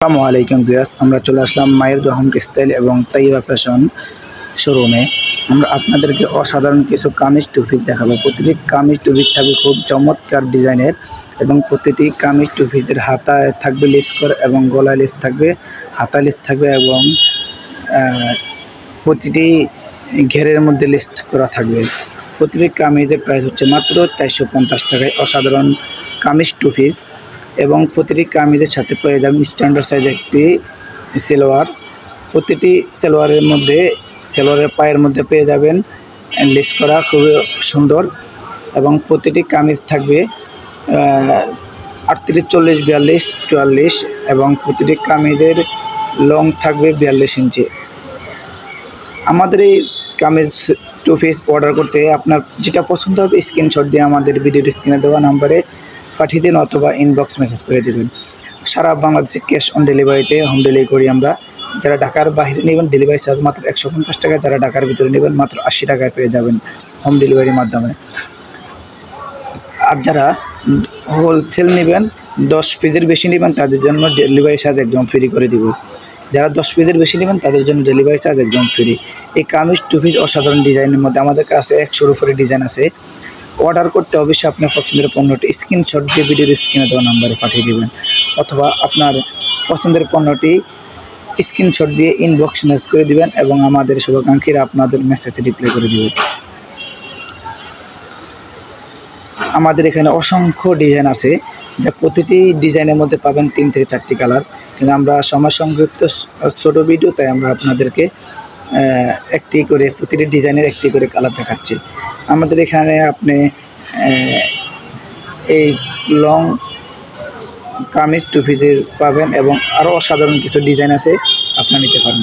আসসালামু আলাইকুম ভিউয়ার্স, আমরা চলে আসলাম মায়ের দোহাম টেক্সটাইল এবং তাইবা ফ্যাশন শোরুমে। আমরা আপনাদেরকে অসাধারণ কিছু কামিজ টুপিস দেখাবো। প্রতিটি কামিজ টুপিস থাকবে খুব চমৎকার ডিজাইনের এবং প্রতিটি কামিজ টুপিসের হাতায় থাকবে লেস করা এবং গলায় লেস থাকবে, হাতা লেস থাকবে এবং প্রতিটি ঘেরের মধ্যে লেস করা থাকবে। প্রতিটি কামিজের প্রাইস হচ্ছে মাত্র 450 টাকায়। অসাধারণ কামিজ টুপিস এবং প্রতিটি কামিজের সাথে পেয়ে যাবেন স্ট্যান্ডার্ড সাইজ একটি সালোয়ার। প্রতিটি সালোয়ারের পায়ের মধ্যে পেয়ে যাবেন লেস করা, খুবই সুন্দর। এবং প্রতিটি কামিজ থাকবে 38, 40, 42, 44 এবং প্রতিটি কামিজের লং থাকবে 42 ইঞ্চি। আমাদের এই কামিজ টুপিস অর্ডার করতে আপনার যেটা পছন্দ হবে স্ক্রিনশট দিয়ে আমাদের ভিডিওর স্ক্রিনে দেওয়া নাম্বারে পাঠিয়ে দিন অথবা ইনবক্স মেসেজ করে দেবেন। সারা বাংলাদেশে ক্যাশ অন ডেলিভারিতে হোম ডেলিভারি করি আমরা। যারা ঢাকার বাইরে নেবেন ডেলিভারি চার্জ মাত্র 150 টাকা, যারা ঢাকার ভিতরে নেবেন মাত্র 80 টাকায় পেয়ে যাবেন হোম ডেলিভারির মাধ্যমে। আর যারা হোলসেল নেবেন 10 পিসের বেশি নেবেন তাদের জন্য ডেলিভারি চার্জ একদম ফ্রি করে দিব। যারা 10 পিসের বেশি নেবেন তাদের জন্য ডেলিভারি চার্জ একদম ফ্রি। এই কামিজ টুপিস অসাধারণ ডিজাইনের মধ্যে আমাদের কাছে 100-এর উপরে ডিজাইন আছে। অর্ডার করতে অবশ্যই আপনার পছন্দের পণ্যটি স্ক্রিনশট দিয়ে ভিডিওর স্ক্রিনে দেওয়া নাম্বারে পাঠিয়ে দেবেন অথবা আপনার পছন্দের পণ্যটি স্ক্রিনশট দিয়ে ইনবক্স মেসেজ করে দিবেন এবং আমাদের শুভাকাঙ্ক্ষীরা আপনাদের মেসেজে রিপ্লাই করে দেবে। আমাদের এখানে অসংখ্য ডিজাইন আছে, যা প্রতিটি ডিজাইনের মধ্যে পাবেন 3 থেকে 4টি কালার। কিন্তু আমরা সময় সংক্ষিপ্ত ছোট ভিডিও, তাই আমরা আপনাদেরকে একটি করে প্রতিটি ডিজাইনের একটি করে কালার দেখাচ্ছি। আমাদের এখানে আপনি এই লং কামিজ টুপিদের পাবেন এবং আরও অসাধারণ কিছু ডিজাইন আছে, আপনারা নিতে পারেন।